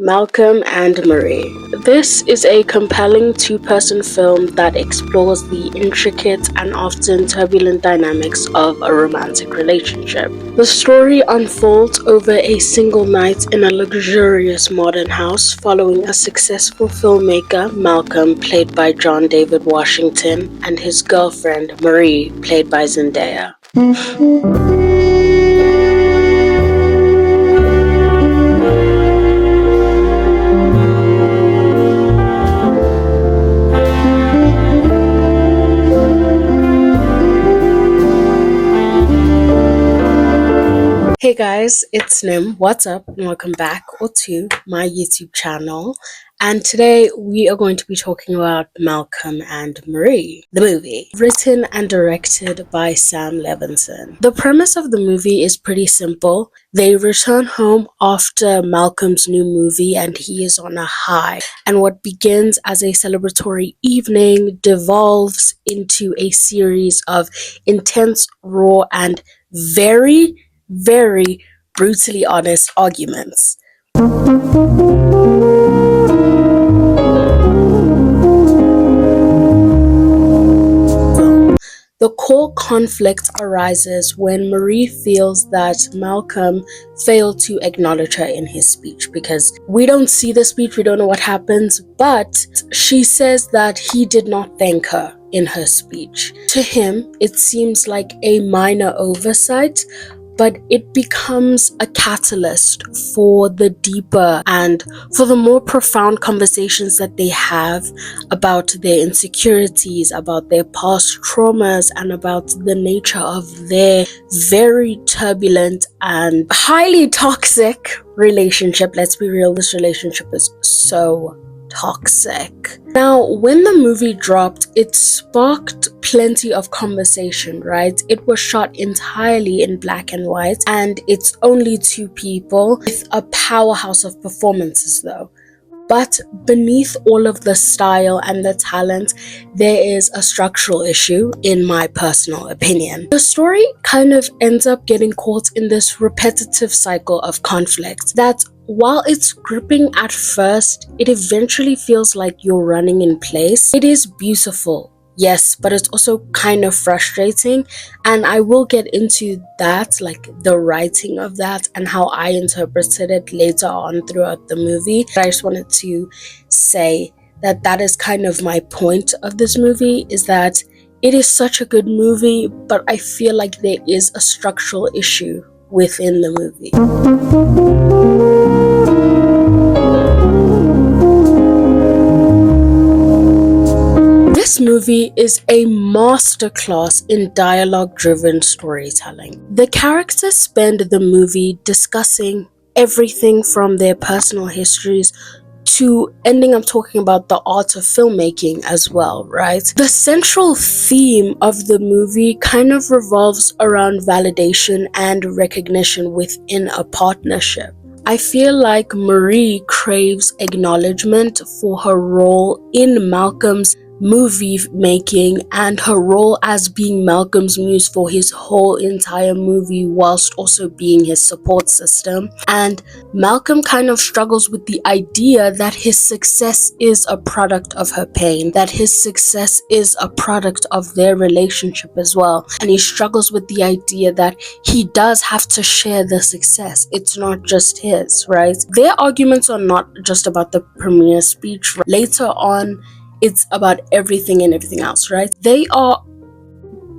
Malcolm and Marie. This is a compelling two-person film that explores the intricate and often turbulent dynamics of a romantic relationship. The story unfolds over a single night in a luxurious modern house following a successful filmmaker, Malcolm, played by John David Washington, and his girlfriend, Marie, played by Zendaya. Hey guys, it's Nim. What's up? And welcome back to my YouTube channel. And today we are going to be talking about Malcolm and Marie, the movie, written and directed by Sam Levinson. The premise of the movie is pretty simple. They return home after Malcolm's new movie and he is on a high. And what begins as a celebratory evening devolves into a series of intense, raw, and very brutally honest arguments. The core conflict arises when Marie feels that Malcolm failed to acknowledge her in his speech, because we don't see the speech, we don't know what happens, but she says that he did not thank her in her speech. To him, it seems like a minor oversight, but it becomes a catalyst for the deeper and for the more profound conversations that they have about their insecurities, about their past traumas, and about the nature of their very turbulent and highly toxic relationship. Let's be real, this relationship is so toxic. Now, when the movie dropped, it sparked plenty of conversation, right? It was shot entirely in black and white, and it's only two people with a powerhouse of performances though. But beneath all of the style and the talent, there is a structural issue, in my personal opinion. The story kind of ends up getting caught in this repetitive cycle of conflict that, while it's gripping at first, it eventually feels like you're running in place. It is beautiful, yes, but it's also kind of frustrating, and I will get into that, like the writing of that and how I interpreted it later on throughout the movie. But I just wanted to say that that is kind of my point of this movie, is that it is such a good movie, but I feel like there is a structural issue within the movie. This movie is a masterclass in dialogue-driven storytelling. The characters spend the movie discussing everything from their personal histories to ending up talking about the art of filmmaking as well, right? The central theme of the movie kind of revolves around validation and recognition within a partnership. I feel like Marie craves acknowledgement for her role in Malcolm's movie making and her role as being Malcolm's muse for his whole entire movie, whilst also being his support system. And Malcolm kind of struggles with the idea that his success is a product of her pain, that his success is a product of their relationship as well. And he struggles with the idea that he does have to share the success. It's not just his, right? Their arguments are not just about the premiere speech. Later on, it's about everything and everything else, right? They are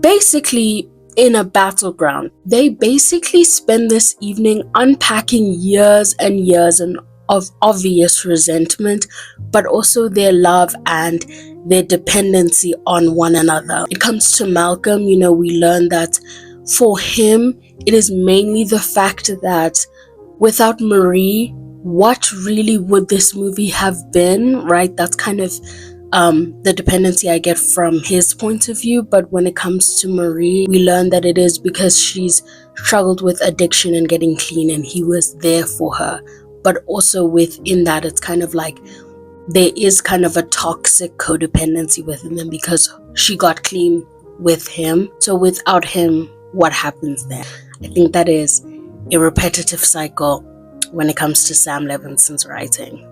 basically in a battleground. They basically spend this evening unpacking years and years of obvious resentment, but also their love and their dependency on one another. It comes to Malcolm, we learn that for him, it is mainly the fact that without Marie, what really would this movie have been, right? That's kind of the dependency I get from his point of view. But when it comes to Marie, we learn that it is because she's struggled with addiction and getting clean, and he was there for her. But also within that, it's kind of like there is kind of a toxic codependency within them, because she got clean with him. So without him, what happens then? I think that is a repetitive cycle when it comes to Sam Levinson's writing.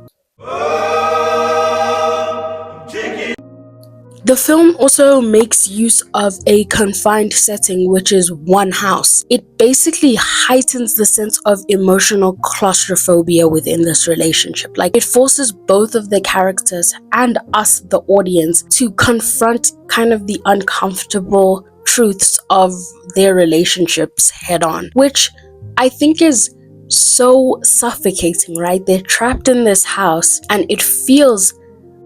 The film also makes use of a confined setting, which is one house. It basically heightens the sense of emotional claustrophobia within this relationship. Like, it forces both of the characters and us, the audience, to confront kind of the uncomfortable truths of their relationships head on, which I think is so suffocating, right? They're trapped in this house and it feels,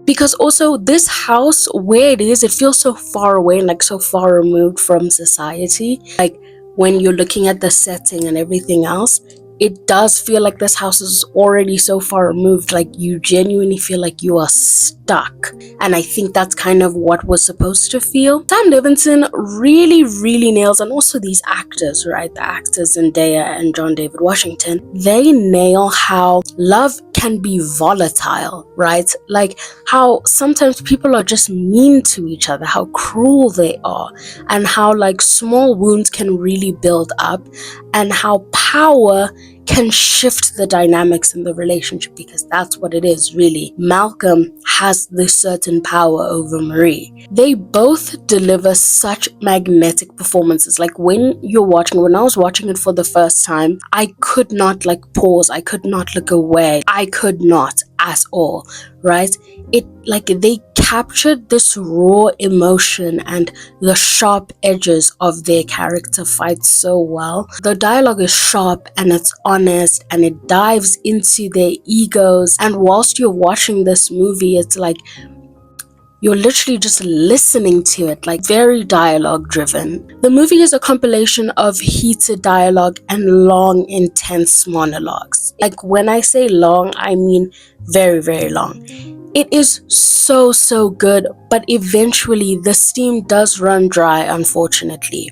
because also this house where it is, it feels so far away and like so far removed from society. Like, when you're looking at the setting and everything else, it does feel like this house is already so far removed. Like, you genuinely feel like you are stuck, and I think that's kind of what was supposed to feel. Sam Levinson really nails, and also these actors, right? The actors Zendaya and John David Washington, they nail how love can be volatile, right? Like, how sometimes people are just mean to each other, how cruel they are, and how like small wounds can really build up, and how power can shift the dynamics in the relationship, because that's what it is really. Malcolm has this certain power over Marie. They both deliver such magnetic performances. Like, when I was watching it for the first time, I could not like pause, I could not look away, I could not at all, right? It, like, they captured this raw emotion and the sharp edges of their character fights so well. The dialogue is sharp and it's honest and it dives into their egos, and whilst you're watching this movie, it's like you're literally just listening to it, like very dialogue driven. The movie is a compilation of heated dialogue and long, intense monologues. Like, when I say long, I mean very long. It is so good, but eventually the steam does run dry, unfortunately.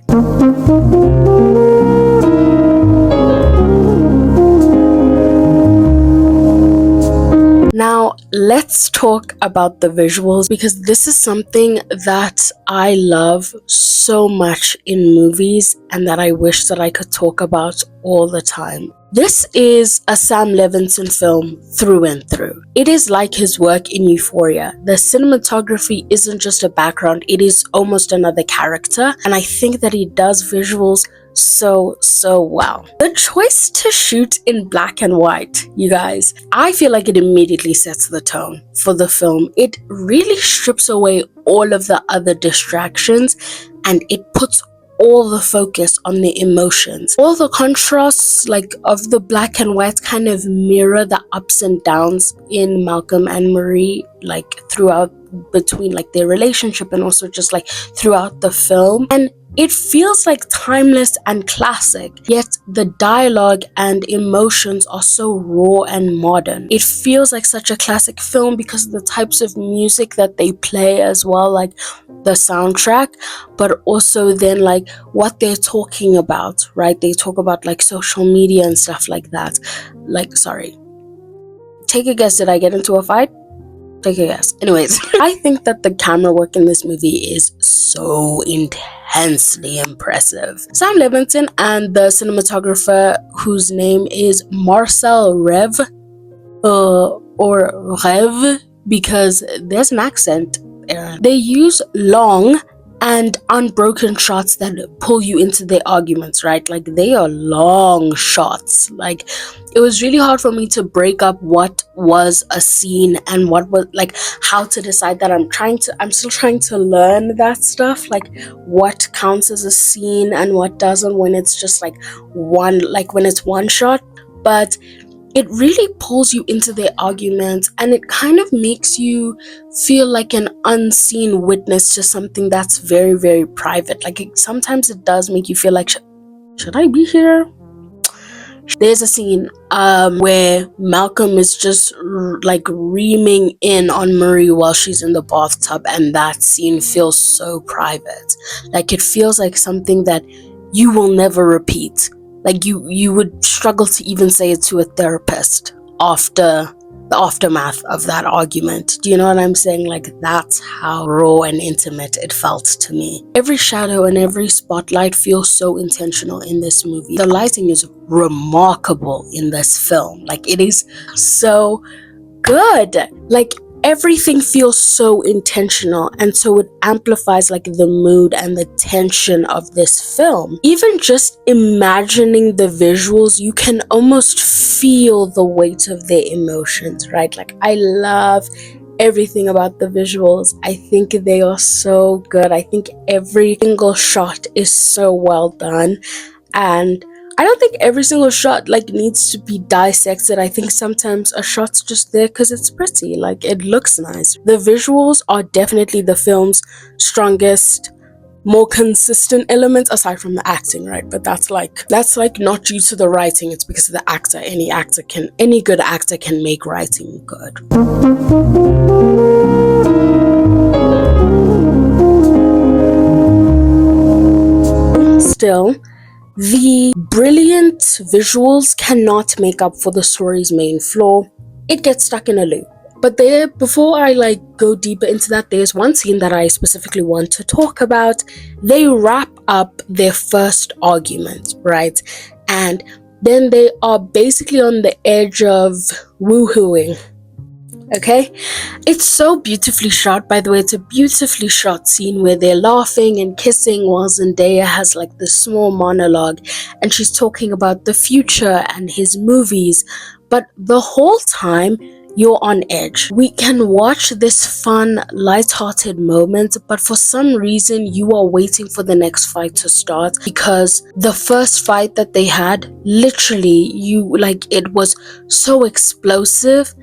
Now, let's talk about the visuals, because this is something that I love so much in movies and that I wish that I could talk about all the time. This is a Sam Levinson film through and through. It is like his work in Euphoria. The cinematography isn't just a background, it is almost another character, and I think that he does visuals so well. The choice to shoot in black and white, you guys, I feel like it immediately sets the tone for the film. It really strips away all of the other distractions and it puts all the focus on the emotions. All the contrasts like of the black and white kind of mirror the ups and downs in Malcolm and Marie, like throughout, between like their relationship and also just like throughout the film. And it feels like timeless and classic, yet the dialogue and emotions are so raw and modern. It feels like such a classic film because of the types of music that they play as well, like the soundtrack, but also then like what they're talking about, right? They talk about like social media and stuff like that. Like, sorry, take a guess, did I get into a fight? Take a guess. Anyways, I think that the camera work in this movie is so intensely impressive. Sam Levinson and the cinematographer, whose name is Marcel Rev, or Rev, because there's an accent there. They use long and unbroken shots that pull you into their arguments, right? Like, they are long shots. Like, it was really hard for me to break up what was a scene and what was like how to decide that. I'm still trying to learn that stuff, like what counts as a scene and what doesn't, when it's just like when it's one shot. But it really pulls you into their arguments and it kind of makes you feel like an unseen witness to something that's very private. Like, sometimes it does make you feel like, should I be here? There's a scene where Malcolm is just like reaming in on Marie while she's in the bathtub, and that scene feels so private. Like, it feels like something that you will never repeat. Like, you would struggle to even say it to a therapist after the aftermath of that argument. Do you know what I'm saying? Like, that's how raw and intimate it felt to me. Every shadow and every spotlight feels so intentional in this movie. The lighting is remarkable in this film. Like, it is so good. Like, everything feels so intentional, and so it amplifies like the mood and the tension of this film. Even just imagining the visuals, you can almost feel the weight of their emotions, right? Like, I love everything about the visuals. I think they are so good. I think every single shot is so well done, and I don't think every single shot like needs to be dissected. I think sometimes a shot's just there because it's pretty, like it looks nice. The visuals are definitely the film's strongest, more consistent elements aside from the acting, right? But that's like not due to the writing, it's because of the actor. Any good actor can make writing good. Still, the brilliant visuals cannot make up for the story's main flaw. It gets stuck in a loop. But before I like go deeper into that, there's one scene that I specifically want to talk about. They wrap up their first argument, right? And then they are basically on the edge of woohooing. Okay? It's so beautifully shot, by the way. It's a beautifully shot scene where they're laughing and kissing while Zendaya has like this small monologue and she's talking about the future and his movies. But the whole time, you're on edge. We can watch this fun, light-hearted moment, but for some reason, you are waiting for the next fight to start because the first fight that they had, literally, it was so explosive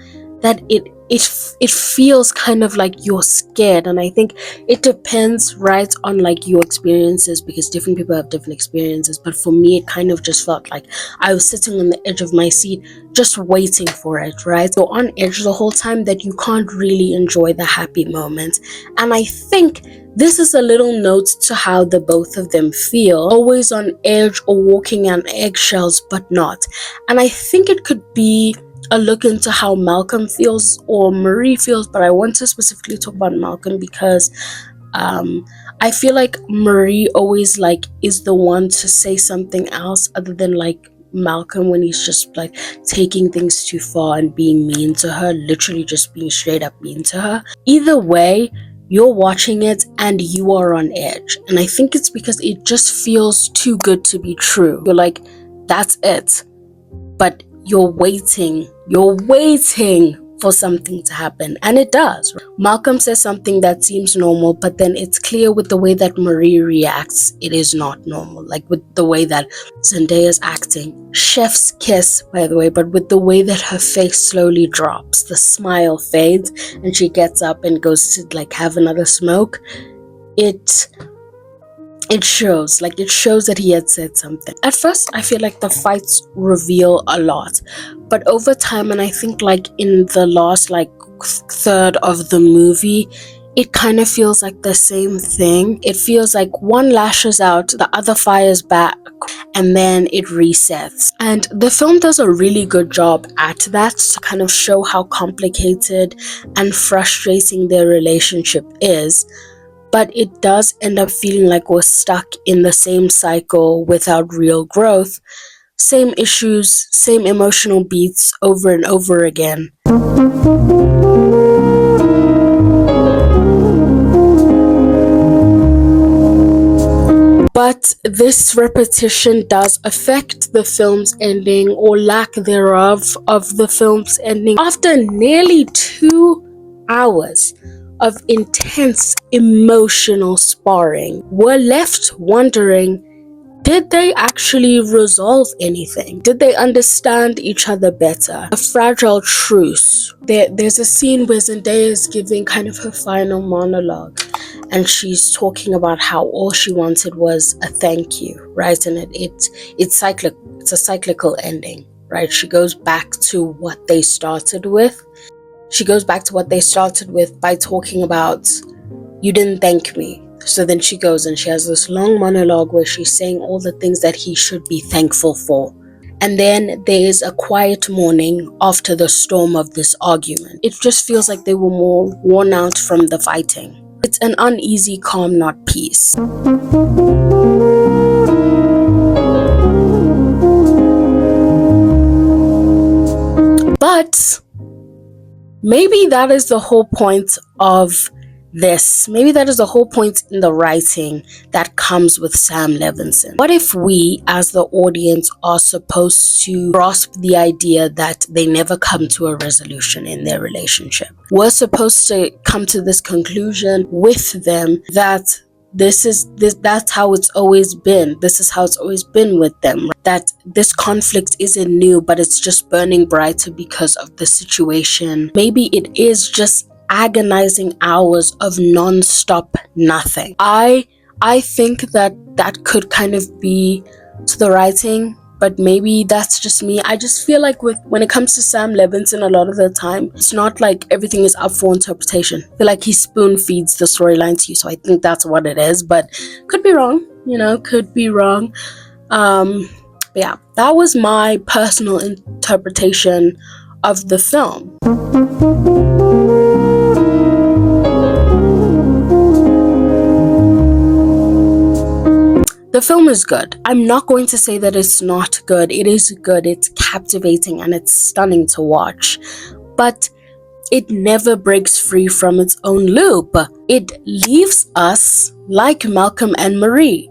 that it feels kind of like you're scared. And I think it depends, right, on like your experiences, because different people have different experiences. But for me, it kind of just felt like I was sitting on the edge of my seat just waiting for it, right? You're on edge the whole time that you can't really enjoy the happy moment. And I think this is a little note to how the both of them feel, always on edge or walking on eggshells, but not. And I think it could be a look into how Malcolm feels or Marie feels, but I want to specifically talk about Malcolm because I feel like Marie always like is the one to say something else other than like Malcolm when he's just like taking things too far and being mean to her, literally just being straight up mean to her. Either way, you're watching it and you are on edge, and I think it's because it just feels too good to be true. You're like, that's it, but you're waiting for something to happen, and it does. Malcolm says something that seems normal, but then it's clear with the way that Marie reacts, it is not normal. Like with the way that Zendaya's acting, chef's kiss, by the way, but with the way that her face slowly drops, the smile fades, and she gets up and goes to like have another smoke. It shows that he had said something. At first, I feel like the fights reveal a lot, but over time, and I think like in the last like third of the movie, it kind of feels like the same thing. It feels like one lashes out, the other fires back, and then it resets. And the film does a really good job at that to kind of show how complicated and frustrating their relationship is. But it does end up feeling like we're stuck in the same cycle without real growth. Same issues, same emotional beats over and over again. But this repetition does affect the film's ending, or lack thereof of the film's ending. After nearly 2 hours of intense emotional sparring, we're left wondering, did they actually resolve anything? Did they understand each other better? A fragile truce. There's a scene where Zendaya is giving kind of her final monologue, and she's talking about how all she wanted was a thank you, right? And it's cyclic. It's a cyclical ending, right? She goes back to what they started with. By talking about, you didn't thank me. So then she goes and she has this long monologue where she's saying all the things that he should be thankful for. And then there's a quiet morning after the storm of this argument. It just feels like they were more worn out from the fighting. It's an uneasy calm, not peace. But maybe that is the whole point of this. Maybe that is the whole point in the writing that comes with Sam Levinson. What if we, as the audience, are supposed to grasp the idea that they never come to a resolution in their relationship? We're supposed to come to this conclusion with them that that's how it's always been. This is how it's always been with them. That this conflict isn't new, but it's just burning brighter because of the situation. Maybe it is just agonizing hours of non-stop nothing. I think that could kind of be to the writing, but maybe that's just me. I just feel like when it comes to Sam Levinson, a lot of the time it's not like everything is up for interpretation. I feel like he spoon feeds the storyline to you, so I think that's what it is, but could be wrong, could be wrong. But yeah, that was my personal interpretation of the film. The film is good. I'm not going to say that it's not good. It is good. It's captivating and it's stunning to watch. But it never breaks free from its own loop. It leaves us, like Malcolm and Marie,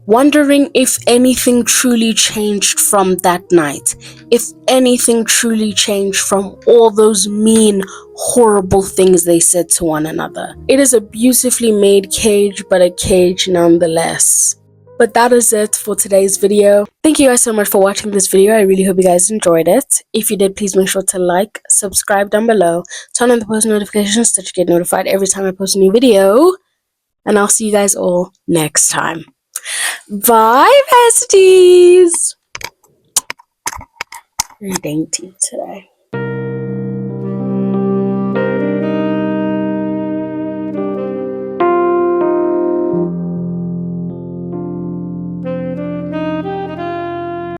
wondering if anything truly changed from that night. If anything truly changed from all those mean, horrible things they said to one another. It is a beautifully made cage, but a cage nonetheless. But that is it for today's video. Thank you guys so much for watching this video. I really hope you guys enjoyed it. If you did, please make sure to like, subscribe down below, turn on the post notifications so that you get notified every time I post a new video. And I'll see you guys all next time. Bye, besties! Very dainty today.